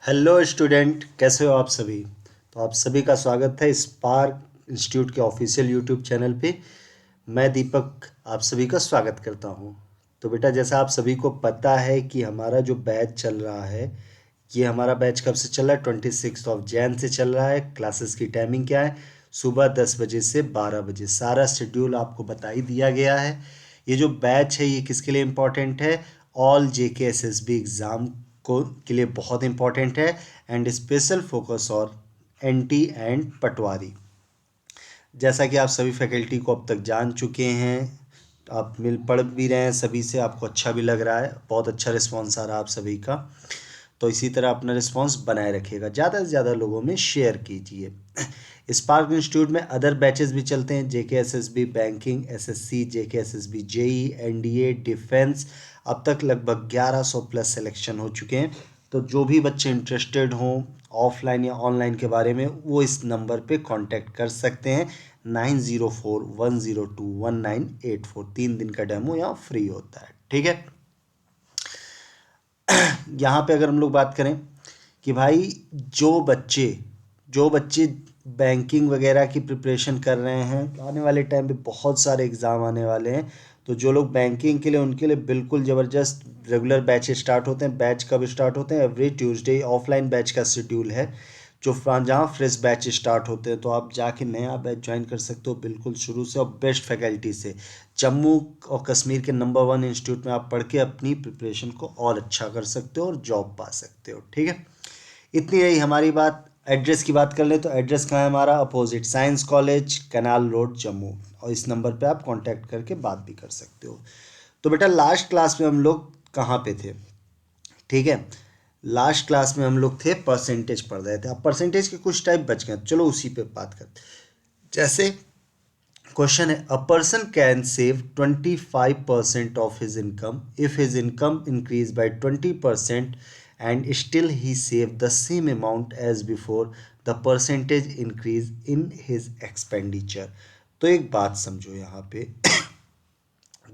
Hello student, कैसे हो आप सभी। तो आप सभी का स्वागत है स्पार्क इंस्टीट्यूट के ऑफिशियल यूट्यूब चैनल पे। मैं दीपक आप सभी का स्वागत करता हूँ। तो बेटा, जैसा आप सभी को पता है कि हमारा जो बैच चल रहा है, ये हमारा बैच कब से चल रहा है? 26 जनवरी से चल रहा है। क्लासेस की टाइमिंग क्या है? सुबह 10 बजे से 12 बजे। सारा शेड्यूल आपको बता ही दिया गया है। ये जो बैच है ये किसके लिए इम्पोर्टेंट है? ऑल जेके एसएसबी एग्ज़ाम को के लिए बहुत इम्पोर्टेंट है। एंड स्पेशल फोकस और एनटी एंड पटवारी। जैसा कि आप सभी फैकल्टी को अब तक जान चुके हैं, आप मिल पढ़ भी रहे हैं सभी से, आपको अच्छा भी लग रहा है, बहुत अच्छा रिस्पॉन्स आ रहा है आप सभी का। तो इसी तरह अपना रिस्पॉन्स बनाए रखिएगा, ज़्यादा से ज़्यादा लोगों में शेयर कीजिए। स्पार्क इंस्टीट्यूट में अदर बैचेस भी चलते हैं, JK SSB banking, SSC, JK SSB JE, NDA, defence. अब तक लगभग 1100 प्लस सिलेक्शन हो चुके हैं। तो जो भी बच्चे इंटरेस्टेड हों ऑफलाइन या ऑनलाइन के बारे में, वो इस नंबर पे कांटेक्ट कर सकते हैं। 9041021984। 3 दिन का डेमो यहाँ फ्री होता है, ठीक है। यहाँ पे अगर हम लोग बात करें कि भाई जो बच्चे बैंकिंग वगैरह की प्रिपरेशन कर रहे हैं, आने वाले टाइम पे बहुत सारे एग्ज़ाम आने वाले हैं। तो जो लोग बैंकिंग के लिए, उनके लिए बिल्कुल ज़बरदस्त रेगुलर बैच स्टार्ट होते हैं। बैच कब स्टार्ट होते हैं? एवरी ट्यूसडे ऑफलाइन बैच का शेड्यूल है, जहाँ फ्रेश बैच स्टार्ट होते हैं। तो आप जाके नया बैच ज्वाइन कर सकते हो बिल्कुल शुरू से, और बेस्ट फैकल्टी से। जम्मू और कश्मीर के नंबर 1 इंस्टीट्यूट में आप पढ़ के अपनी प्रिपरेशन को और अच्छा कर सकते हो और जॉब पा सकते हो, ठीक है। इतनी रही हमारी बात। एड्रेस की बात कर ले तो एड्रेस कहाँ है हमारा? Opposite signs college, canal road, Jammu. और इस नंबर पे आप कांटेक्ट करके बात भी कर सकते हो। तो बेटा, लास्ट क्लास में हम लोग कहाँ पे थे? ठीक है, लास्ट क्लास में हम लोग थे परसेंटेज पढ़ रहे थे। अब परसेंटेज के कुछ टाइप बच गए, चलो उसी पे बात करते। जैसे क्वेश्चन है, a person can save 25% of his income if his income increase by 20% and still he save the same amount as before the percentage increase in his expenditure. तो एक बात समझो यहाँ पे,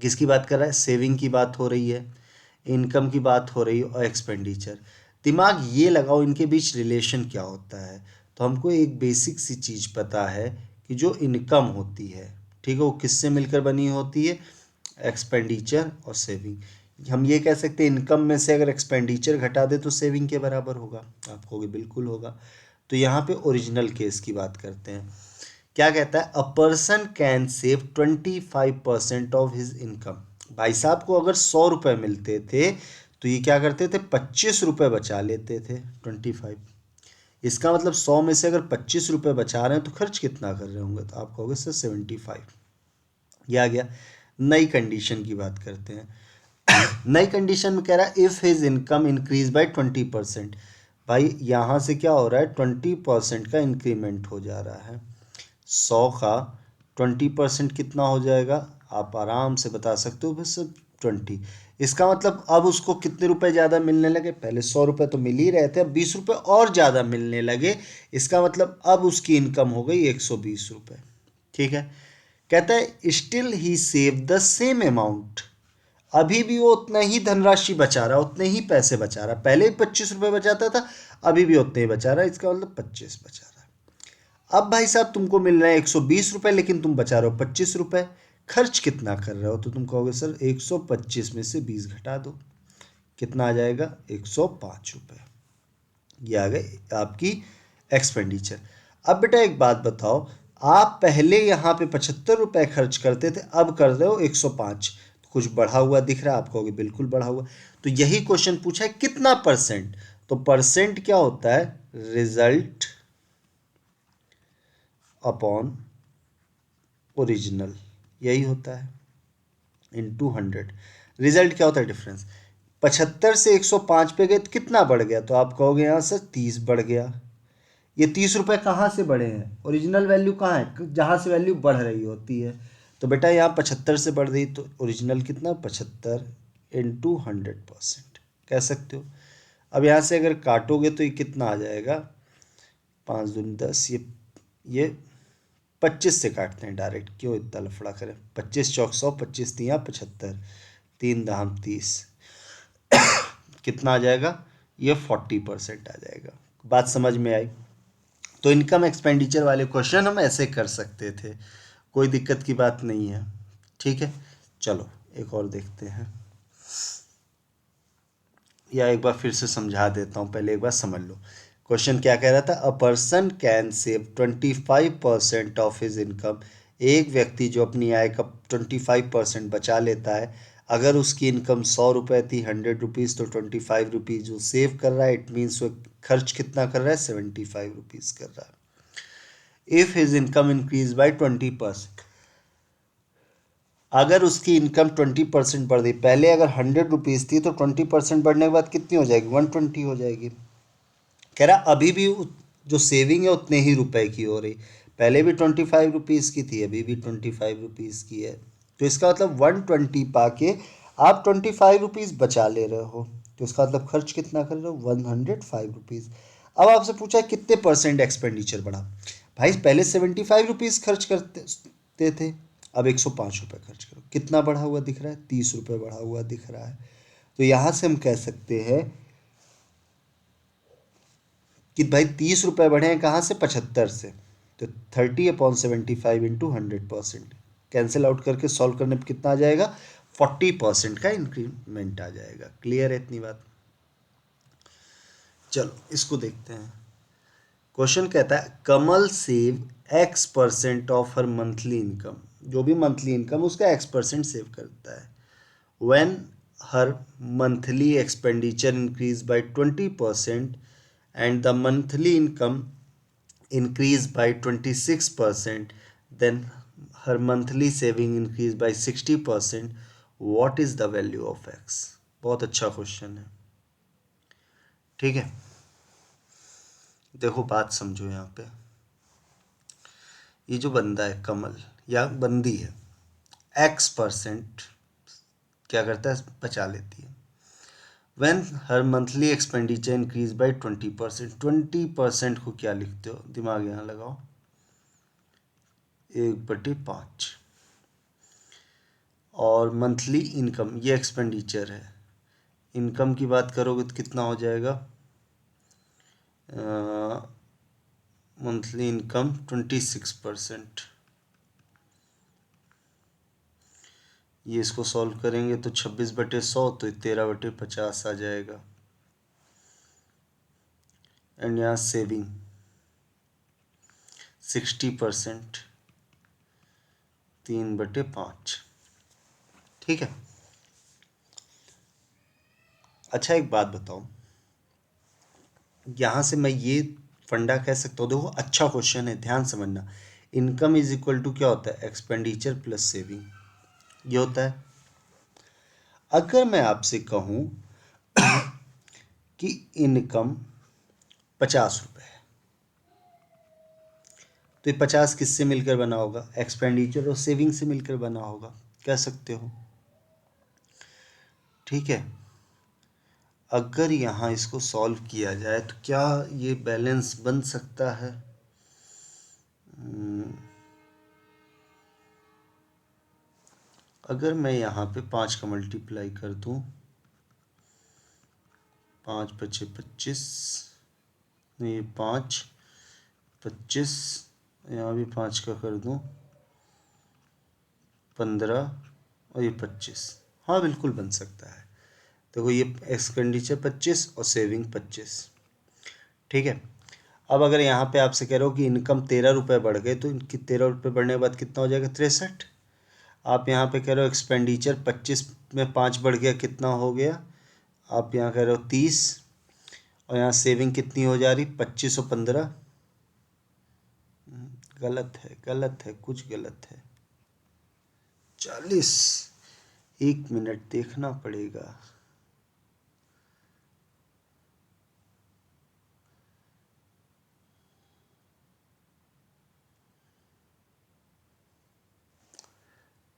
किसकी बात कर रहा है? सेविंग की बात हो रही है, इनकम की बात हो रही है, और एक्सपेंडिचर। दिमाग ये लगाओ, इनके बीच रिलेशन क्या होता है। तो हमको एक बेसिक सी चीज़ पता है कि जो इनकम होती है, ठीक है, वो किससे मिलकर बनी होती है? एक्सपेंडिचर और सेविंग। हम ये कह सकते हैं इनकम में से अगर एक्सपेंडिचर घटा दे तो सेविंग के बराबर होगा। आप कहोगे बिल्कुल होगा। तो यहाँ पे ओरिजिनल केस की बात करते हैं। क्या कहता है? A person can save 25% of his income. भाई साहब को अगर 100 रुपये मिलते थे तो ये क्या करते थे? 25 रुपये बचा लेते थे। 25, इसका मतलब 100 में से अगर 25 रुपये बचा रहे हैं तो खर्च कितना कर रहे होंगे? तो आप कहोगे सर 75। ये आ गया। नई कंडीशन की बात करते हैं। नई कंडीशन में कह रहा है if his income increase by 20%। भाई यहाँ से क्या हो रहा है? 20% का इंक्रीमेंट हो जा रहा है। 100 का 20% कितना हो जाएगा? आप आराम से बता सकते हो, बस 20। इसका मतलब अब उसको कितने रुपए ज़्यादा मिलने लगे? पहले 100 रुपये तो मिल ही रहे थे, अब 20 रुपये और ज़्यादा मिलने लगे। इसका मतलब अब उसकी इनकम हो गई 120 रुपये, ठीक है। कहता है still he save the same amount. अभी भी वो उतना ही धनराशि बचा रहा, उतने ही पैसे बचा रहा। पहले भी 25 रुपये बचाता था, अभी भी उतने ही बचा रहा। इसका मतलब 25 बचा रहा है। अब भाई साहब तुमको मिल रहे हैं 120 रुपये, लेकिन तुम बचा रहे हो 25 रुपये। खर्च कितना कर रहे हो? तो तुम कहोगे सर 125 में से 20 घटा दो, कितना आ जाएगा? 105 रुपये। ये आ गए आपकी एक्सपेंडिचर। अब बेटा एक बात बताओ, आप पहले यहाँ पे 75 रुपये खर्च करते थे, अब कर रहे हो 105। तो कुछ बढ़ा हुआ दिख रहा है? आप कहोगे बिल्कुल बढ़ा हुआ। तो यही क्वेश्चन पूछा है कितना परसेंट। तो परसेंट क्या होता है? रिजल्ट अपॉन ओरिजिनल, यही होता है, इनटू 100। रिजल्ट क्या होता है? डिफरेंस। 75 से 105 पे गए तो कितना बढ़ गया? तो आप कहोगे यहाँ से 30 बढ़ गया। ये 30 रुपये कहाँ से बढ़े हैं? ओरिजिनल वैल्यू कहाँ है? जहाँ से वैल्यू बढ़ रही होती है। तो बेटा यहाँ 75 से बढ़ रही, तो ओरिजिनल कितना? 75 इंटू 100% कह सकते हो। अब यहाँ से अगर काटोगे तो ये कितना आ जाएगा? 5 दूनी 10, ये 25 से काटते हैं डायरेक्ट, क्यों इतना लफड़ा करें। 25 चौक 100, 25 तियाँ 75, 3 दाम 30, कितना आ जाएगा? ये 40% आ जाएगा। बात समझ में आई? तो इनकम एक्सपेंडिचर वाले क्वेश्चन हम ऐसे कर सकते थे, कोई दिक्कत की बात नहीं है। ठीक है, चलो एक और देखते हैं, या एक बार फिर से समझा देता हूँ, पहले एक बार समझ लो। क्वेश्चन क्या कह रहा था? अ person can save 25% of his income. एक व्यक्ति जो अपनी आय का 25% बचा लेता है। अगर उसकी इनकम 100 रुपये थी, 100 रुपीज़, तो 25 रुपीज़ वो सेव कर रहा है। इट मीन्स वो खर्च कितना कर रहा है? 75 रुपीज़ कर रहा है। If his income increase by 20%, अगर उसकी इनकम 20% बढ़ गई, पहले अगर 100 रुपीज़ थी तो 20% बढ़ने के बाद कितनी हो जाएगी? 120 हो जाएगी। कह रहा अभी भी जो सेविंग है उतने ही रुपए की हो रही, पहले भी 25 रुपीज़ की थी, अभी भी 25 रुपीज़ की है। तो इसका मतलब 120 पाके आप 25 रुपीज़ बचा ले रहे हो, तो इसका मतलब खर्च कितना कर रहे हो? 105 रुपीज़। अब आपसे पूछा है कितने परसेंट एक्सपेंडिचर बढ़ा। भाई पहले 75 रुपीज़ खर्च करते थे, अब 105 रुपये खर्च करो, कितना बढ़ा हुआ दिख रहा है? 30 रुपये बढ़ा हुआ दिख रहा है। तो यहाँ से हम कह सकते हैं कि भाई 30 रुपये बढ़े हैं कहाँ से? 75 से। तो 30/75 इंटू 100%, कैंसिल आउट करके सॉल्व करने पर कितना आ जाएगा? 40% का इंक्रीमेंट आ जाएगा। क्लियर है इतनी बात? चलो इसको देखते हैं। क्वेश्चन कहता है Kamal save X% of her monthly income. जो भी मंथली इनकम उसका X% सेव करता है। When her monthly expenditure increase by 20% and the monthly income increase by 26%, then her monthly saving increase by 60%. What is the value of X? बहुत अच्छा question है। ठीक है, देखो बात समझो यहाँ पे। ये जो बंदा है कमल या बंदी है, X% क्या करता है? बचा लेती है। When her monthly expenditure increase by 20%, 20% को क्या लिखते हो? दिमाग यहाँ लगाओ, 1/5। और मंथली इनकम, ये एक्सपेंडिचर है, इनकम की बात करोगे तो कितना हो जाएगा? Monthly income 26%। ये इसको सॉल्व करेंगे तो 26/100, तो 13/50 आ जाएगा। एंड यहाँ सेविंग 60%, 3/5। ठीक है। अच्छा एक बात बताओ, यहाँ से मैं ये फंडा कह सकता हूँ, देखो अच्छा क्वेश्चन है, ध्यान समझना। इनकम इज इक्वल टू क्या होता है? एक्सपेंडिचर प्लस सेविंग, ये होता है। अगर मैं आपसे कहूँ कि इनकम 50 रुपये है, तो ये 50 किससे मिलकर बना होगा? एक्सपेंडिचर और सेविंग से मिलकर बना होगा, कह सकते हो। ठीक है, अगर यहाँ इसको सॉल्व किया जाए तो क्या ये बैलेंस बन सकता है? अगर मैं यहाँ पे 5 का मल्टीप्लाई कर दूँ, 5×5 = 25, नहीं 5×25, यहाँ भी 5 का कर दूँ 15, और ये 25। हाँ बिल्कुल बन सकता है। देखो ये एक्सपेंडिचर 25 और सेविंग 25। ठीक है, अब अगर यहाँ पे आपसे कह रहे हो कि इनकम 13 रुपये बढ़ गए, तो इनकी 13 रुपये बढ़ने के बाद कितना हो जाएगा? 63। आप यहाँ पे कह रहे हो एक्सपेंडिचर 25 में 5 बढ़ गया, कितना हो गया? आप यहाँ कह रहे हो 30, और यहाँ सेविंग कितनी हो जा रही? 25 और 15। गलत है, गलत है, कुछ गलत है। 40, 1 मिनट देखना पड़ेगा।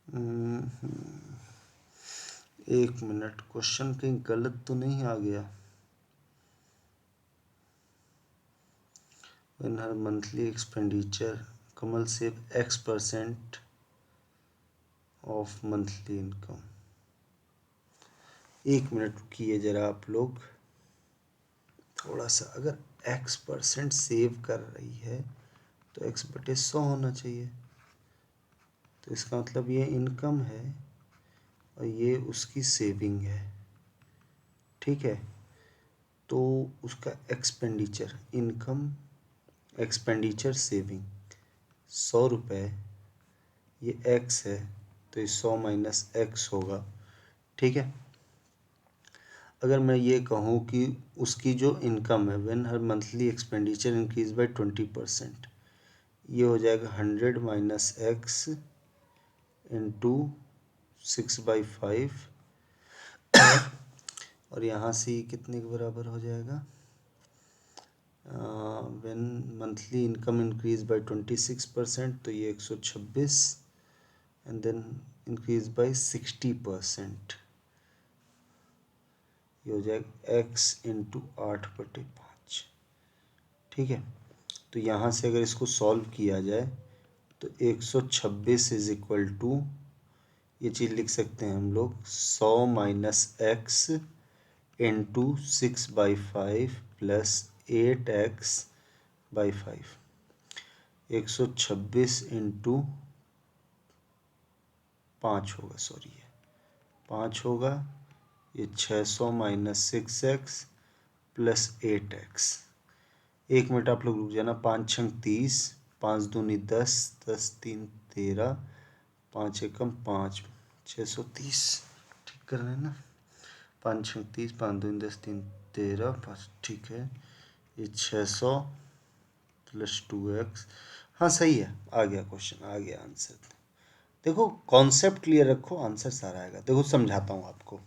हम्म, 1 मिनट, क्वेश्चन कहीं गलत तो नहीं आ गया? When her monthly expenditure, Kamal save X% of monthly income। 1 minute रुकिए जरा आप लोग। थोड़ा सा, अगर x% सेव कर रही है तो x/100 होना चाहिए। तो इसका मतलब ये इनकम है और ये उसकी सेविंग है, ठीक है। तो उसका एक्सपेंडिचर, इनकम एक्सपेंडिचर सेविंग 100 रुपये, ये x है तो ये 100 माइनस x होगा, ठीक है। अगर मैं ये कहूँ कि उसकी जो इनकम है, when her monthly expenditure increase by 20%, ये हो जाएगा 100 माइनस x इंटू 6/5, और यहाँ से कितने के बराबर हो जाएगा, when monthly income increase bye 26%, तो ये 126, एंड देन इंक्रीज बाय 60%, ये हो जाएगा x इंटू 8/5, ठीक है। तो यहाँ से अगर इसको सॉल्व किया जाए तो 126 इज इक्वल टू, ये चीज़ लिख सकते हैं हम लोग 100 minus x into 6/5 plus 8x/5, 126 into 5 होगा, सॉरी ये 5 होगा, ये 600 minus 6x plus 8x। 1 minute आप लोग रुक जाना, 5×6 30, 5 दूनी 10, 10 3 13, 5 एकम 5, 630, ठीक कर रहे हैं ना, 5×6 30, 5 दूनी 10, 3 13, 5, ठीक है। ये 600 प्लस 2x, हाँ सही है, आ गया क्वेश्चन, आ गया आंसर। देखो कॉन्सेप्ट क्लियर रखो, आंसर सारा आएगा। देखो समझाता हूँ आपको,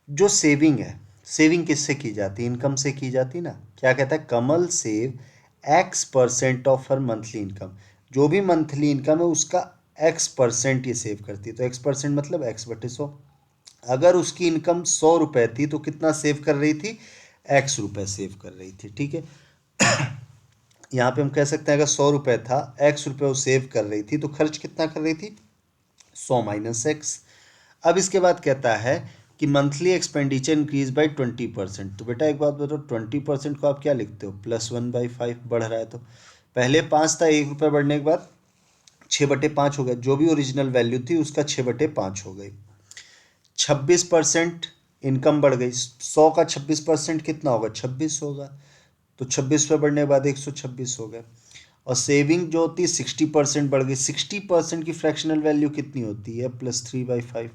जो सेविंग है, सेविंग किससे की जाती है, इनकम से की जाती है ना। क्या कहता है, Kamal save x% of her monthly income, जो भी मंथली इनकम है उसका x% ये सेव करती है। तो x% मतलब x/100। अगर उसकी इनकम 100 रुपये थी तो कितना सेव कर रही थी, x रुपये सेव कर रही थी, ठीक है। यहाँ पे हम कह सकते हैं अगर 100 रुपये था, x रुपये वो सेव कर रही थी, तो खर्च कितना कर रही थी, 100 माइनस एक्स। अब इसके बाद कहता है कि मंथली एक्सपेंडिचर इंक्रीज बाय 20%। तो बेटा एक बात बताओ, 20% को आप क्या लिखते हो, +1/5, बढ़ रहा है तो पहले 5 था, 1 रुपये बढ़ने के बाद 6/5 हो गया, जो भी ओरिजिनल वैल्यू थी उसका 6/5 हो गई। 26% इनकम बढ़ गई, 100 का 26% कितना होगा, 26 होगा, तो 26 पे बढ़ने के बाद 126 हो गया। और सेविंग जो होती है 60% बढ़ गई, 60% की फ्रैक्शनल वैल्यू कितनी होती है, +3/5।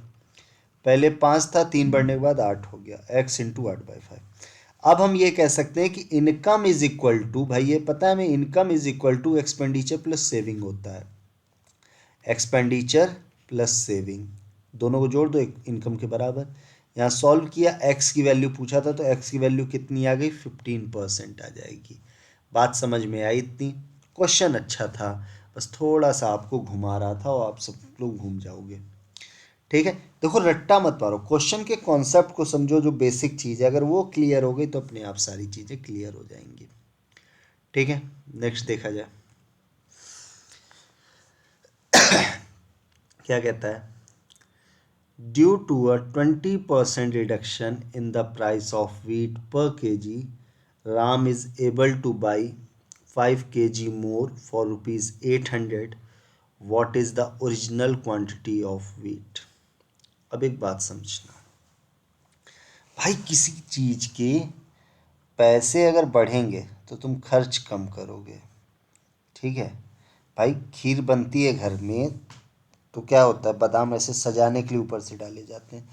पहले 5 था, 3 बढ़ने के बाद 8 हो गया, x इंटू 8/5। अब हम ये कह सकते हैं कि इनकम इज इक्वल टू, भाई ये पता है हमें, income is equal to expenditure plus saving होता है। एक्सपेंडिचर प्लस सेविंग दोनों को जोड़ दो, एक इनकम के बराबर। यहाँ सॉल्व किया, x की वैल्यू पूछा था तो x की वैल्यू कितनी आ गई, 15% आ जाएगी। बात समझ में आई इतनी। क्वेश्चन अच्छा था, बस थोड़ा सा आपको घुमा रहा था और आप सब लोग घूम जाओगे, ठीक है। देखो रट्टा मत मारो, क्वेश्चन के कॉन्सेप्ट को समझो, जो बेसिक चीज़ है अगर वो क्लियर हो गई तो अपने आप सारी चीज़ें क्लियर हो जाएंगी, ठीक है। नेक्स्ट देखा जाए, क्या कहता है, due to a 20% reduction in the price of wheat per kg, Ram is able to buy 5 kg more for ₹800। What is the original quantity of wheat। अब एक बात समझना भाई, किसी चीज़ के पैसे अगर बढ़ेंगे तो तुम खर्च कम करोगे, ठीक है। भाई खीर बनती है घर में तो क्या होता है, बादाम ऐसे सजाने के लिए ऊपर से डाले जाते हैं।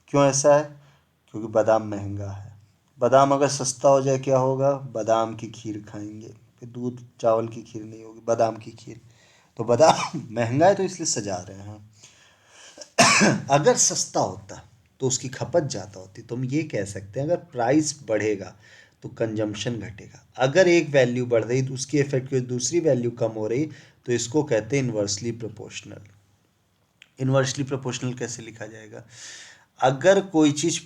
क्यों ऐसा है, क्योंकि बादाम महंगा है। बादाम अगर सस्ता हो जाए क्या होगा, बादाम की खीर खाएंगे, फिर दूध चावल की खीर नहीं होगी, बादाम की खीर। तो बादाम महंगा है तो इसलिए सजा रहे हैं। अगर सस्ता होता तो उसकी खपत ज़्यादा होती। तो हम ये कह सकते हैं अगर प्राइस बढ़ेगा तो कंजम्पशन घटेगा। अगर एक वैल्यू बढ़ रही तो उसकी इफेक्ट की दूसरी वैल्यू कम हो रही, तो इसको कहते हैं इन्वर्सली प्रोपोर्शनल। इन्वर्सली प्रोपोर्शनल कैसे लिखा जाएगा, अगर कोई चीज़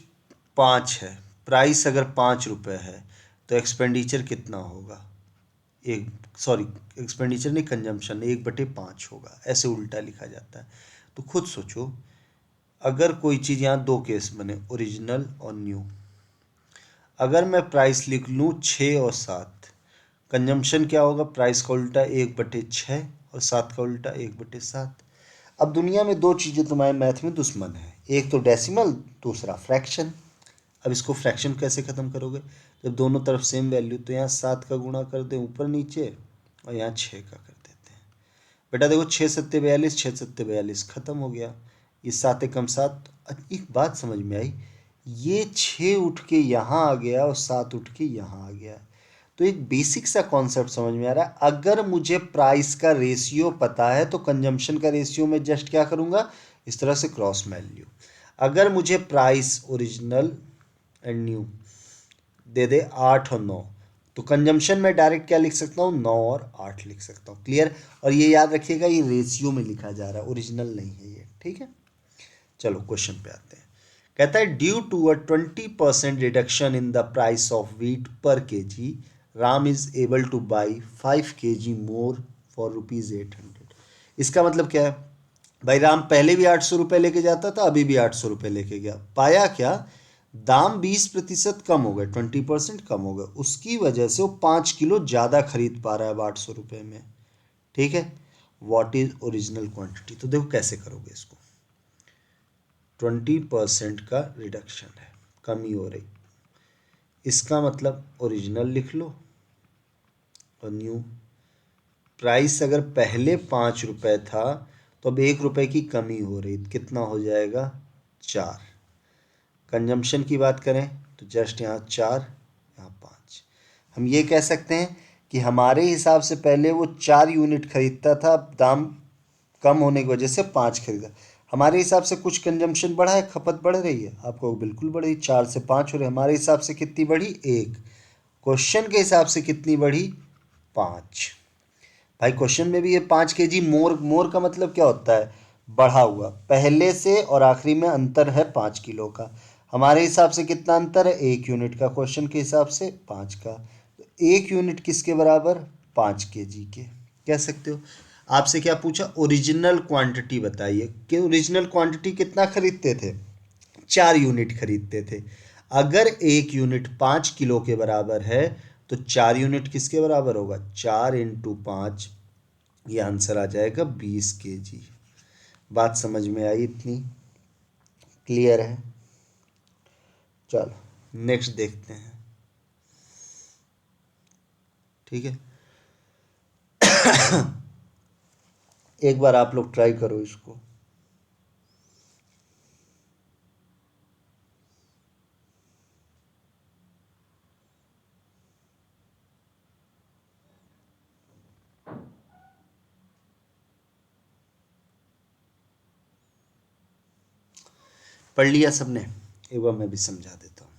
5 है, प्राइस अगर 5 रुपये है, तो एक्सपेंडिचर कितना होगा, एक, सॉरी एक्सपेंडिचर नहीं, कंजम्पशन 1/5 होगा, ऐसे उल्टा लिखा जाता है। तो खुद सोचो, अगर कोई चीज़, यहाँ दो केस बने, ओरिजिनल और न्यू। अगर मैं प्राइस लिख लूँ 6 और 7, कंजम्पशन क्या होगा, प्राइस का उल्टा 1/6 और 7 का उल्टा 1/7। अब दुनिया में दो चीज़ें तुम्हारे मैथ में दुश्मन है, एक तो डेसिमल, दूसरा फ्रैक्शन। अब इसको फ्रैक्शन कैसे ख़त्म करोगे, जब दोनों तरफ सेम वैल्यू, तो यहाँ 7 का गुणा कर दें ऊपर नीचे और यहाँ 6 का कर देते हैं। बेटा देखो 6 सत्ते 42, 6 सत्ते 42, ख़त्म हो गया। ये 7 एकम 7। एक बात समझ में आई, ये 6 उठ के यहाँ आ गया और 7 उठ के यहाँ आ गया। तो एक बेसिक सा कॉन्सेप्ट समझ में आ रहा है, अगर मुझे प्राइस का रेशियो पता है तो कंजम्पशन का रेशियो में जस्ट क्या करूँगा, इस तरह से क्रॉस वैल्यू। अगर मुझे प्राइस ओरिजिनल एंड न्यू दे दे 8 और 9, तो कंजम्पशन में डायरेक्ट क्या लिख सकता हूँ, 9 और 8 लिख सकता हूँ। क्लियर। और ये याद रखिएगा, ये रेशियो में लिखा जा रहा है, ओरिजिनल नहीं है ये, ठीक है। चलो क्वेश्चन पे आते हैं। कहता है due to a 20% reduction in the price of wheat per kg, Ram is able to buy 5 kg more for ₹800। इसका मतलब क्या है, भाई राम पहले भी 800 रुपये लेके जाता था, अभी भी 800 रुपये लेके गया, पाया क्या, दाम 20% कम हो गए, 20% कम हो गए, उसकी वजह से वो 5 किलो ज़्यादा खरीद पा रहा है अब 800 रुपये में। ठीक है, व्हाट इज ओरिजिनल क्वांटिटी। तो देखो कैसे करोगे इसको, 20% का रिडक्शन है, कमी हो रही, इसका मतलब ओरिजिनल लिख लो और न्यू। प्राइस अगर पहले 5 रुपये था तो अब 1 रुपये की कमी हो रही, कितना हो जाएगा, 4। कंजम्पशन की बात करें तो जस्ट यहाँ 4, यहाँ 5। हम ये कह सकते हैं कि हमारे हिसाब से पहले वो 4 यूनिट खरीदता था, अब दाम कम होने की वजह से 5 खरीदा। हमारे हिसाब से कुछ कंजम्पशन बढ़ा है, खपत बढ़ रही है, आपको बिल्कुल बढ़ रही, 4 से 5 हो रही। हमारे हिसाब से कितनी बढ़ी, 1। क्वेश्चन के हिसाब से कितनी बढ़ी, 5। भाई क्वेश्चन में भी ये 5 kg मोर, मोर का मतलब क्या होता है, बढ़ा हुआ, पहले से और आखिरी में अंतर है 5 किलो का। हमारे हिसाब से कितना अंतर है, 1 यूनिट का, क्वेश्चन के हिसाब से 5 का। तो 1 यूनिट किसके बराबर, 5 kg के, कह सकते हो। आपसे क्या पूछा, ओरिजिनल क्वांटिटी बताइए, कि ओरिजिनल क्वांटिटी कितना खरीदते थे, 4 यूनिट खरीदते थे। अगर 1 यूनिट 5 किलो के बराबर है तो 4 यूनिट किसके बराबर होगा, 4 × 5, ये आंसर आ जाएगा 20 kg। बात समझ में आई इतनी, क्लियर है। चलो नेक्स्ट देखते हैं, ठीक है। एक बार आप लोग ट्राई करो इसको। पढ़ लिया सबने, एक बार मैं भी समझा देता हूँ,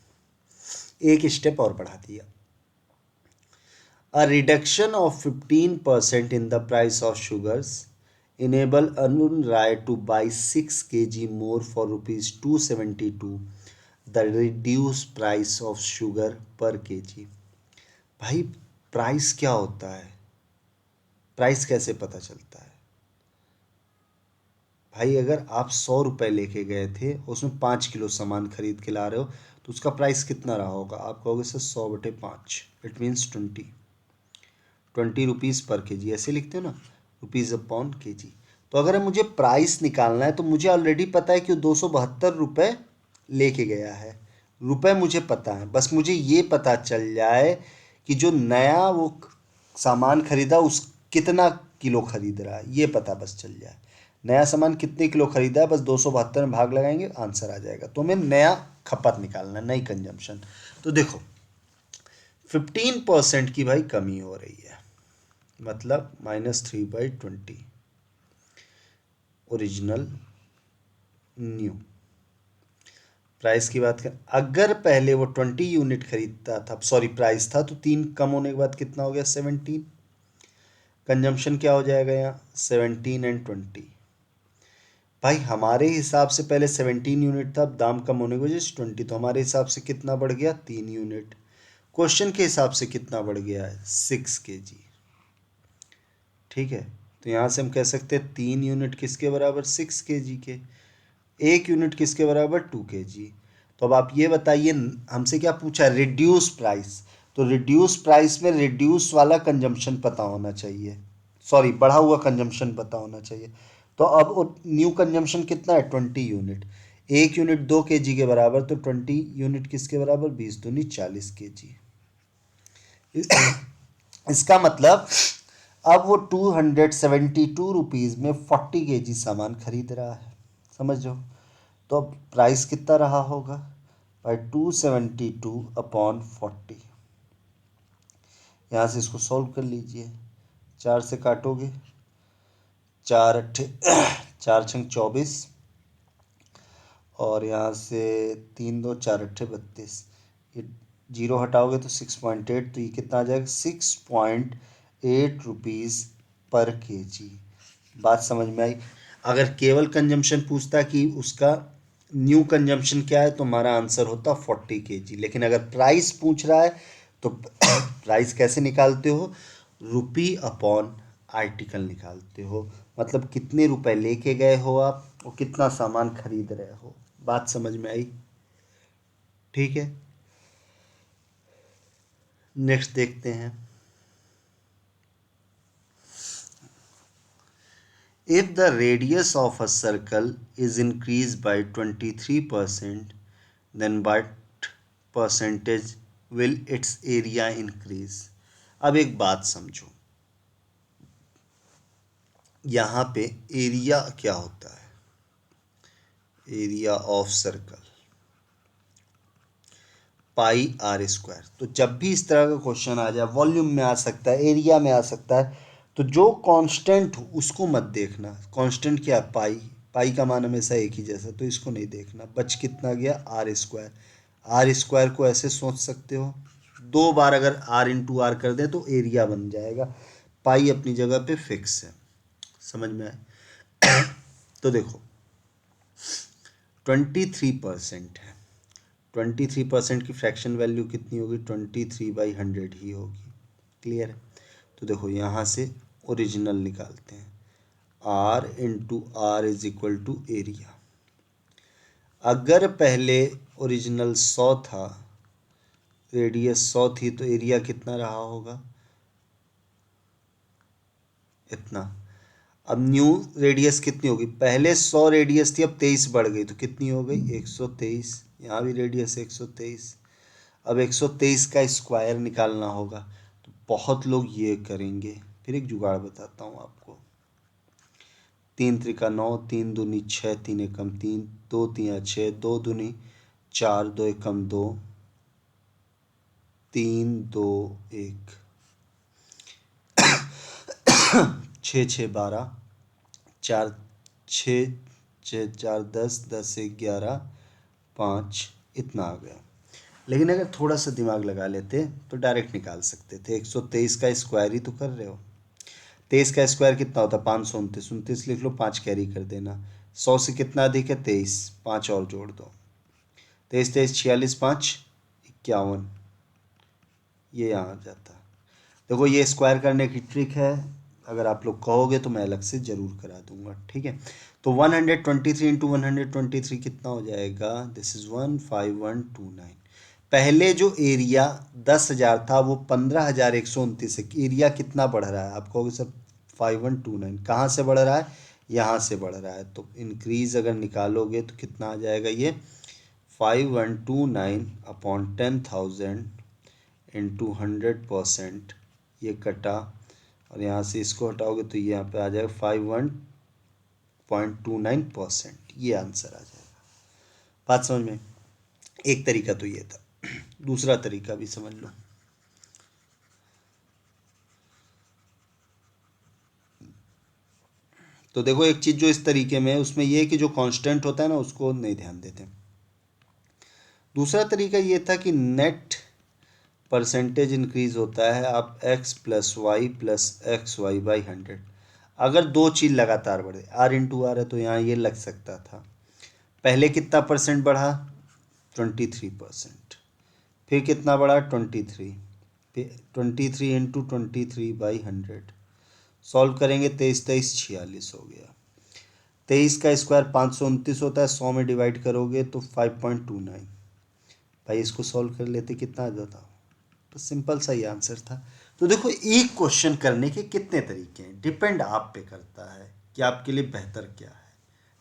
एक स्टेप और बढ़ा दिया। A reduction of 15% in the price of sugars enable Arun Rai to buy 6 kg more for ₹272, the reduced price of sugar per kg। भाई प्राइस क्या होता है, प्राइस कैसे पता चलता है। भाई अगर आप 100 रुपये लेके गए थे, उसमें 5 किलो सामान खरीद के ला रहे हो, तो उसका प्राइस कितना रहा होगा, आप कहोगे सर 100/5, इट मीन्स 20 रुपीज़ पर केजी, ऐसे लिखते हो ना, ₹/kg। तो अगर मुझे प्राइस निकालना है तो मुझे ऑलरेडी पता है कि वो 272 रुपये लेके गया है, रुपए मुझे पता है, बस मुझे ये पता चल जाए कि जो नया वो सामान खरीदा उस कितना किलो खरीद रहा है, ये पता बस चल जाए। नया सामान कितने किलो खरीदा है, बस 272 में भाग लगाएंगे, आंसर आ जाएगा। तो हमें नया खपत निकालना है, नई कंजम्पशन। तो देखो 15% की भाई कमी हो रही है, मतलब -3/20, ओरिजिनल न्यू। प्राइस की बात करें, अगर पहले वो 20 यूनिट खरीदता था, सॉरी प्राइस था, तो 3 कम होने के बाद कितना हो गया, 17। कंजम्पशन क्या हो जाएगा यहाँ, 17 × 20। भाई हमारे हिसाब से पहले 17 यूनिट था, अब दाम कम होने की वजह से 20, तो हमारे हिसाब से कितना बढ़ गया, 3 यूनिट। क्वेश्चन के हिसाब से कितना बढ़ गया है, 6 kg। ठीक है, तो यहाँ से हम कह सकते हैं 3 यूनिट किसके बराबर, 6 kg के, 1 यूनिट किसके बराबर, 2 kg। तो अब आप ये बताइए, हमसे क्या पूछा, रिड्यूस प्राइस, तो रिड्यूस प्राइस में रिड्यूस वाला कंजम्पशन पता होना चाहिए, सॉरी बढ़ा हुआ कंजम्पशन पता होना चाहिए। तो अब न्यू कंजम्पशन कितना है, 20 यूनिट। एक यूनिट 2 kg के बराबर, तो 20 यूनिट किसके बराबर, 20 दूनी 40 kg। इसका मतलब अब वो 272 रुपीज़ में 40 kg सामान खरीद रहा है, समझो। तो अब प्राइस कितना रहा होगा, बाई 272/40। यहाँ से इसको सॉल्व कर लीजिए, 4 से काटोगे, 4 अट्ठे 4 छंग 24, और यहाँ से 3 2 4 अट्ठे 32, ये जीरो हटाओगे तो 6.8, तो ये कितना आ जाएगा, 6.8 रुपीज़ पर kg। बात समझ में आई। अगर केवल कंजम्पशन पूछता कि उसका न्यू कंजम्पशन क्या है, तो हमारा आंसर होता 40 kg। लेकिन अगर प्राइस पूछ रहा है तो प्राइस कैसे निकालते हो, रुपी अपॉन आर्टिकल निकालते हो, मतलब कितने रुपए लेके गए हो आप और कितना सामान खरीद रहे हो। बात समझ में आई, ठीक है। नेक्स्ट देखते हैं। If the radius of a circle is increased by 23%, then what percentage will its area increase? अब एक बात समझो, यहाँ पे एरिया क्या होता है, एरिया ऑफ सर्कल πr²। तो जब भी इस तरह का क्वेश्चन आ जाए, वॉल्यूम में आ सकता है, एरिया में आ सकता है, तो जो कांस्टेंट हो उसको मत देखना। कांस्टेंट क्या है, पाई, पाई का मान हमेशा एक ही जैसा, तो इसको नहीं देखना। बच कितना गया, r²। r² को ऐसे सोच सकते हो, 2 बार अगर r×r कर दें तो एरिया बन जाएगा। पाई अपनी जगह पे फिक्स है, समझ में आए। तो देखो 23% है, 23% की फ्रैक्शन वैल्यू कितनी होगी, 23/100 ही होगी। क्लियर है। तो देखो यहाँ से ओरिजिनल निकालते हैं, r×r=एरिया। अगर पहले ओरिजिनल 100 था, रेडियस 100 थी, तो एरिया कितना रहा होगा, इतना। अब न्यू रेडियस कितनी होगी, पहले 100 रेडियस थी, अब 23 बढ़ गई, तो कितनी हो गई, 123। यहाँ भी रेडियस 123। अब 123 का स्क्वायर निकालना होगा, तो बहुत लोग ये करेंगे। फिर एक जुगाड़ बताता हूँ आपको, 3×3=9, 3×2=6, 3×1=3, 2×3=6, 2×2=4, 2×1=2, 3×2=1, 6×6=12, 4×6=4, 10×10=11, 5, इतना आ गया। लेकिन अगर थोड़ा सा दिमाग लगा लेते तो डायरेक्ट निकाल सकते थे। 123 का स्क्वायर ही तो कर रहे हो, 23 का स्क्वायर कितना होता है, 529, 29 लिख लो, 5 कैरी कर देना। 100 से कितना अधिक है, 23, 5 और जोड़ दो, 23 23 46, 5 51, ये यहाँ आ जाता। देखो ये स्क्वायर करने की ट्रिक है, अगर आप लोग कहोगे तो मैं अलग से ज़रूर करा दूंगा, ठीक है। तो 123 × 123 कितना हो जाएगा, दिस इज़ 15129। पहले जो एरिया 10,000 था वो 15,129 है। एरिया कितना बढ़ रहा है, आप कहोगे सर 5129 कहाँ से बढ़ रहा है, यहाँ से बढ़ रहा है। तो इंक्रीज अगर निकालोगे तो कितना आ जाएगा, ये 5129/10,000 इंटू 100%, ये कटा, और यहाँ से इसको हटाओगे तो ये यहाँ पे आ जाएगा 51.29%, ये आंसर आ जाएगा। बात समझ में। एक तरीका तो ये था, दूसरा तरीका भी समझ लो। तो देखो एक चीज़ जो इस तरीके में है, उसमें ये है कि जो कांस्टेंट होता है ना उसको नहीं ध्यान देते। दूसरा तरीका ये था कि नेट परसेंटेज इंक्रीज होता है, आप x+y+xy/100। अगर दो चीज़ लगातार बढ़े, r×r है तो यहाँ ये लग सकता था। पहले कितना परसेंट बढ़ा, 23%, फिर कितना बढ़ा, 23, फिर 23 × 23/100। सॉल्व करेंगे, 23 23 46 हो गया। 23 का स्क्वायर 529 होता है, 100 में डिवाइड करोगे तो 5.29, भाई इसको सॉल्व कर लेते कितना आ जाता, तो सिंपल सा ही आंसर था। तो देखो एक क्वेश्चन करने के कितने तरीके हैं, डिपेंड आप पे करता है कि आपके लिए बेहतर क्या है।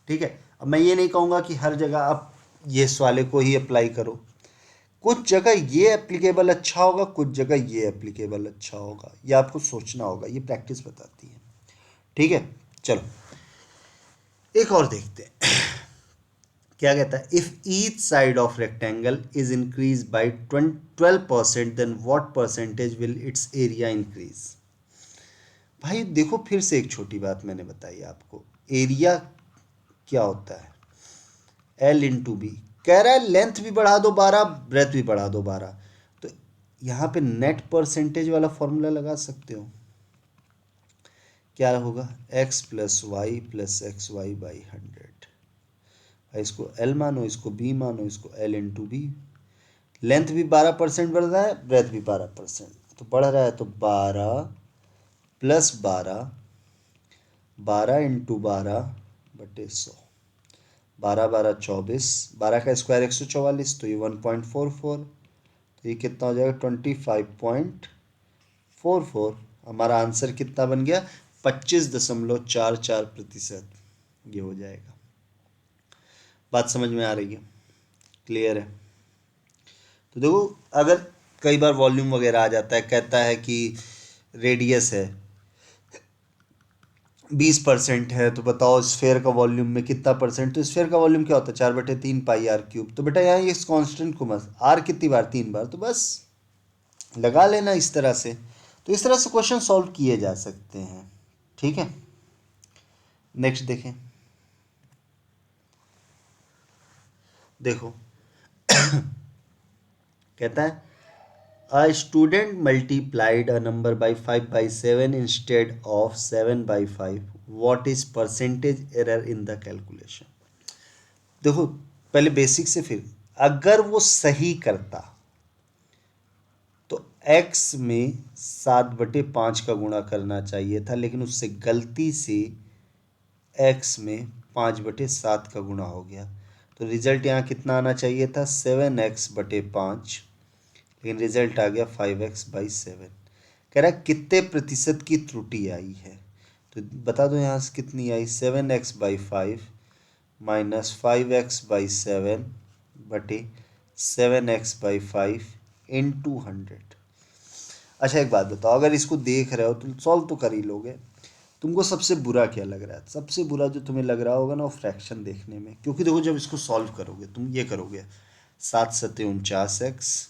ठीक है, अब मैं ये नहीं कहूँगा कि हर जगह आप ये इस वाले को ही अप्लाई करो, कुछ जगह ये एप्लीकेबल अच्छा होगा, कुछ जगह ये एप्लीकेबल अच्छा होगा, ये आपको सोचना होगा, ये प्रैक्टिस बताती है। ठीक है, चलो एक और देखते हैं। क्या कहता है, if each side of rectangle is increase by 12% then what percentage will its area increase. भाई देखो फिर से एक छोटी बात मैंने बताई आपको, एरिया क्या होता है, एल इंटू बी। कह रहा है लेंथ भी बढ़ा दो 12, ब्रेथ भी बढ़ा दो 12, तो यहाँ पे नेट परसेंटेज वाला फॉर्मूला लगा सकते हो। क्या होगा, एक्स प्लस वाई बाई 100। इसको एल मानो, इसको बी मानो, इसको एल इंटू बी। लेंथ भी 12% बढ़ रहा है, ब्रेथ भी 12%, तो बढ़ रहा है तो 12 प्लस 12, 12 इंटू 12/100, 12 12 24, 12 का स्क्वायर 144, तो ये 1.44, तो ये कितना हो जाएगा 25.44। हमारा आंसर कितना बन गया, 25.44%, ये हो जाएगा। बात समझ में आ रही है, क्लियर है। तो देखो अगर कई बार वॉल्यूम वगैरह आ जाता है, कहता है कि रेडियस है 20% है, तो बताओ स्फेयर का वॉल्यूम में कितना परसेंट, तो स्फेयर का वॉल्यूम क्या होता है 4/3 पाई r क्यूब। तो बेटा यहाँ इस कांस्टेंट को मत, आर कितनी बार, 3 बार, तो बस लगा लेना इस तरह से। तो इस तरह से क्वेश्चन सॉल्व किए जा सकते हैं। ठीक है, नेक्स्ट देखें। देखो कहता है A student multiplied a number by 5/7 instead of 7/5. What is percentage error in the calculation? देखो पहले बेसिक से, फिर अगर वो सही करता तो x में 7/5 का गुणा करना चाहिए था, लेकिन उससे गलती से x में 5/7 का गुणा हो गया, तो रिजल्ट यहाँ कितना आना चाहिए था 7x/5, लेकिन रिजल्ट आ गया 5x/7। कह रहा है कितने प्रतिशत की त्रुटि आई है, तो बता दो यहाँ से कितनी आई, 7x/5 माइनस 5x/7/7x/5 इंटू 100। अच्छा एक बात बताओ, अगर इसको देख रहे हो तो सॉल्व तो कर ही लोगे, तुमको सबसे बुरा क्या लग रहा है, सबसे बुरा जो तुम्हें लग रहा होगा ना वो फ्रैक्शन देखने में, क्योंकि देखो जब इसको सॉल्व करोगे तुम ये करोगे 7×7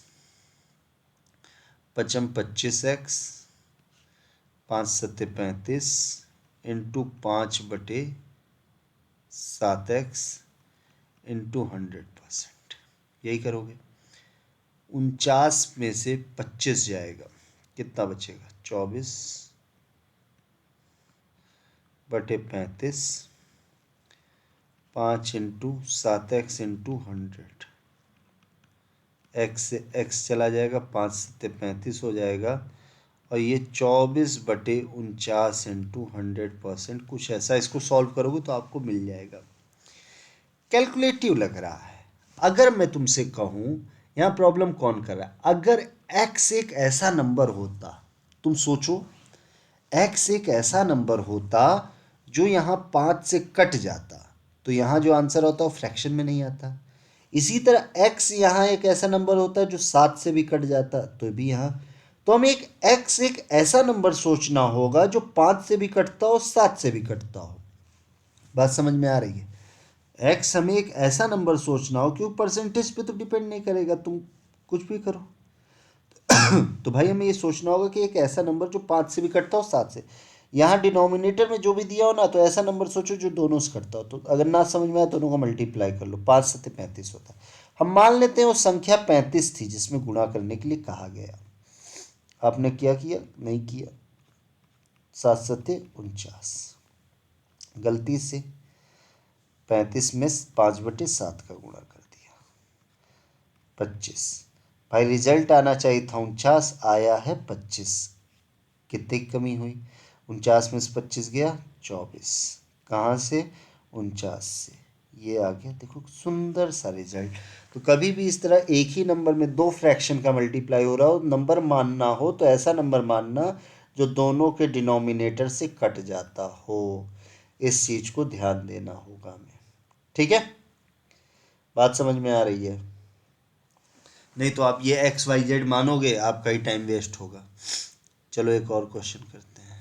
= 49x, 5×5 = 25x, 5×7 = 35 into 5/7x into 100%, यही करोगे। 49 में से 25 जाएगा, कितना बचेगा 24/35, 5 इंटू 7x इंटू 100, एक्स से एक्स चला जाएगा, 5×7 = 35 हो जाएगा, और ये 24/49 इंटू 100%, कुछ ऐसा। इसको सॉल्व करोगे तो आपको मिल जाएगा। कैलकुलेटिव लग रहा है। अगर मैं तुमसे कहूँ यहाँ प्रॉब्लम कौन कर रहा है, अगर x एक ऐसा नंबर होता, तुम सोचो x एक ऐसा नंबर होता जो यहाँ 5 से कट जाता, तो यहाँ जो आंसर होता वो फ्रैक्शन में नहीं आता। इसी तरह x यहाँ एक ऐसा नंबर होता है जो 7 से भी कट जाता, तो भी यहाँ, तो हमें एक x एक ऐसा नंबर सोचना होगा जो 5 से भी कटता हो, 7 से भी कटता हो। बात समझ में आ रही है, एक्स हमें एक ऐसा नंबर सोचना हो, क्योंकि परसेंटेज पे तो डिपेंड नहीं करेगा, तुम कुछ भी करो। तो भाई हमें ये सोचना होगा कि एक ऐसा नंबर जो 5 से भी कटता हो, 7 से। यहाँ डिनोमिनेटर में जो भी दिया हो ना, तो ऐसा नंबर सोचो जो दोनों से कटता हो, तो अगर ना समझ में आए दोनों का मल्टीप्लाई कर लो, 5×7 = 35 होता है। हम मान लेते हैं वो संख्या 35 थी जिसमें गुणा करने के लिए कहा गया, आपने क्या किया, नहीं किया, 7×7 = 49, गलती से 35 में 5/7 का गुणा कर दिया, 25। भाई रिजल्ट आना चाहिए था 49, आया है 25, कितनी कमी हुई, 49 में से 25 गया 24, कहाँ से 49 से, ये आ गया, देखो सुंदर सा रिजल्ट। तो कभी भी इस तरह एक ही नंबर में दो फ्रैक्शन का मल्टीप्लाई हो रहा हो, नंबर मानना हो तो ऐसा नंबर मानना जो दोनों के डिनोमिनेटर से कट जाता हो। इस चीज को ध्यान देना होगा हमें। ठीक है, बात समझ में आ रही है? नहीं तो आप ये एक्स वाई जेड मानोगे, आपका ही टाइम वेस्ट होगा। चलो एक और क्वेश्चन करते हैं।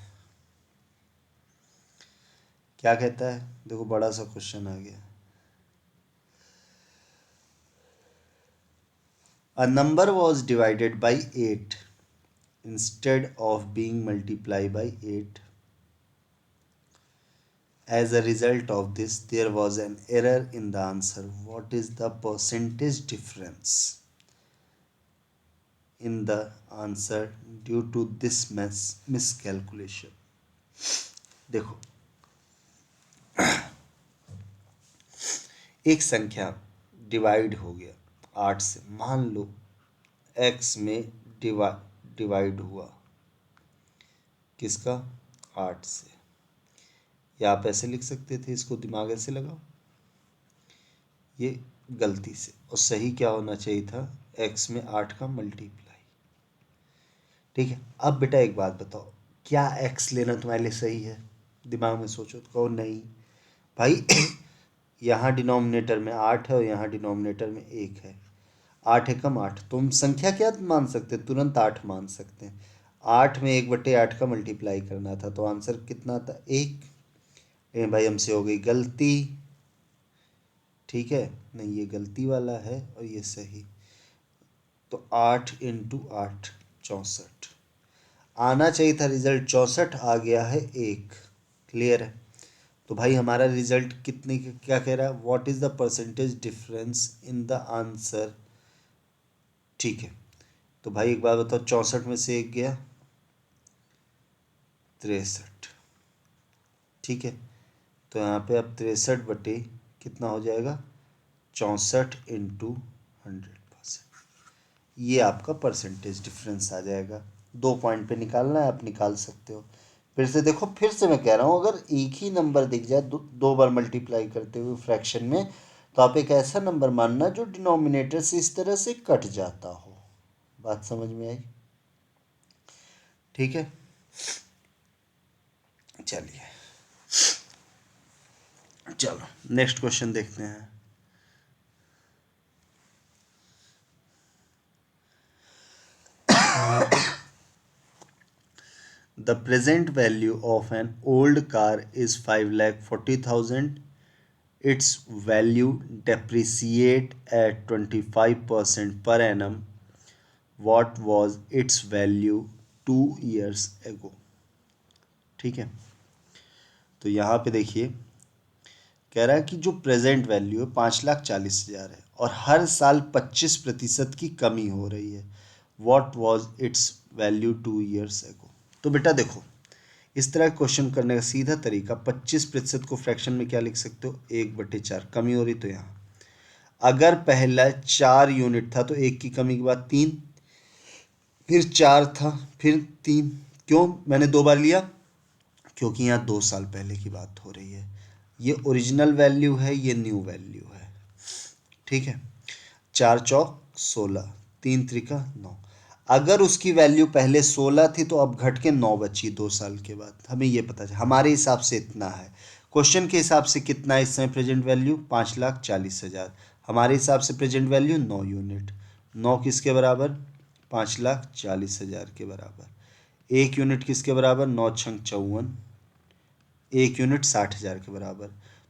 क्या कहता है, देखो बड़ा सा क्वेश्चन आ गया। A number was divided by 8 instead of being multiplied by 8. As a result of this, there was an error in the answer. What is the percentage difference in the answer due to this miscalculation? देखो, एक संख्या divide हो गया 8 से, मान लो x में divide हुआ किसका, 8 से। या आप ऐसे लिख सकते थे, इसको दिमाग ऐसे लगाओ, ये गलती से, और सही क्या होना चाहिए था, x में 8 का मल्टीप्लाई। ठीक है, अब बेटा एक बात बताओ, क्या x लेना तुम्हारे लिए सही है? दिमाग में सोचो तो कहो नहीं भाई। यहाँ डिनोमिनेटर में 8 है और यहाँ डिनोमिनेटर में 1 है। 8 एकम 8, तुम संख्या क्या मान सकते हैं, तुरंत 8 मान सकते हैं। 8 में 1/8 का मल्टीप्लाई करना था, तो आंसर कितना था, 1। लेकिन भाई हमसे हो गई गलती। ठीक है, नहीं ये गलती वाला है और ये सही। तो 8 इंटू 8 64, आना चाहिए था रिजल्ट 64, आ गया है 1। क्लियर है? तो भाई हमारा रिजल्ट कितने क्या कह रहा है, what is the percentage difference in the answer. ठीक है, तो भाई एक बात बताओ, 64 में से 1 गया 63। ठीक है, तो यहाँ पे अब 63 बटे कितना हो जाएगा, 64 इंटू 100%। ये आपका परसेंटेज डिफरेंस आ जाएगा। 2 पॉइंट पे निकालना है, आप निकाल सकते हो। फिर से देखो, फिर से मैं कह रहा हूँ, अगर एक ही नंबर दिख जाए दो बार मल्टीप्लाई करते हुए फ्रैक्शन में, तो आप एक ऐसा नंबर मानना जो डिनोमिनेटर से इस तरह से कट जाता हो। बात समझ में आई? ठीक है, चलिए चलो नेक्स्ट क्वेश्चन देखते हैं। The present value of an old car is 5,40,000. Its value depreciate at 25% per annum. What was its value 2 years ago? ठीक है, तो यहाँ पे देखिए, कह रहा है कि जो प्रेजेंट वैल्यू है 5,40,000 है और हर साल 25% की कमी हो रही है। What was it's value 2 years ago? तो बेटा देखो, इस तरह क्वेश्चन करने का सीधा तरीका, 25% को फ्रैक्शन में क्या लिख सकते हो, 1/4, कमी हो रही तो यहाँ, अगर पहला 4 यूनिट था तो 1 की कमी के बाद 3, फिर 4 था, फिर 3। क्यों मैंने 2 बार लिया, क्योंकि यहाँ 2 साल पहले की बात हो रही है। ये ओरिजिनल वैल्यू है, ये न्यू वैल्यू है। ठीक है, 4 चौक 16, 3 त्रिका 9। अगर उसकी वैल्यू पहले 16 थी तो अब घट के 9 बची 2 साल के बाद। हमें ये पता चला, हमारे हिसाब से इतना है। क्वेश्चन के हिसाब से कितना है इस समय प्रेजेंट वैल्यू, 5,40,000। हमारे हिसाब से प्रेजेंट वैल्यू 9 यूनिट। 9 किसके बराबर, 5,40,000 के बराबर। 1 यूनिट किसके बराबर, 9 छंग 54, 1 यूनिट 60,000 के बराबर।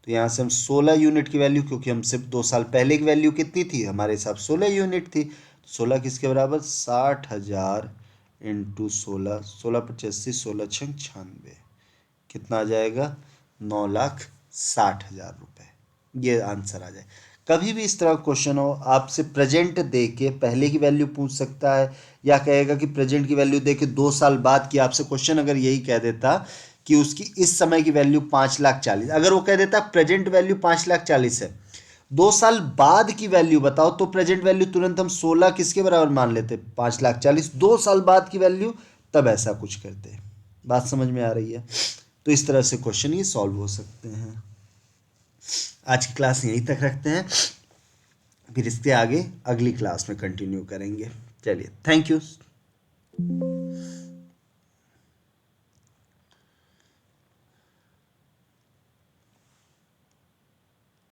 तो यहाँ से हम 16 यूनिट की वैल्यू, क्योंकि हमसे 2 साल पहले की वैल्यू कितनी थी, हमारे हिसाब 16 यूनिट थी, 16 किसके बराबर, 60,000 इंटू 16, 16 × 85, 16 छंग 96, कितना आ जाएगा, 9,60,000 रुपये। ये आंसर आ जाए। कभी भी इस तरह का क्वेश्चन हो, आपसे प्रेजेंट दे के पहले की वैल्यू पूछ सकता है, या कहेगा कि प्रेजेंट की वैल्यू दे के 2 साल बाद की। आपसे क्वेश्चन अगर यही कह देता कि उसकी इस समय की वैल्यू 5,40,000, अगर वो कह देता प्रेजेंट वैल्यू 5,40,000 है, 2 साल बाद की वैल्यू बताओ, तो प्रेजेंट वैल्यू तुरंत हम 16 किसके बराबर मान लेते, 5,40,000। 2 साल बाद की वैल्यू, तब ऐसा कुछ करते। बात समझ में आ रही है? तो इस तरह से क्वेश्चन ये सॉल्व हो सकते हैं। आज की क्लास यहीं तक रखते हैं, फिर इसके आगे अगली क्लास में कंटिन्यू करेंगे। चलिए, थैंक यू।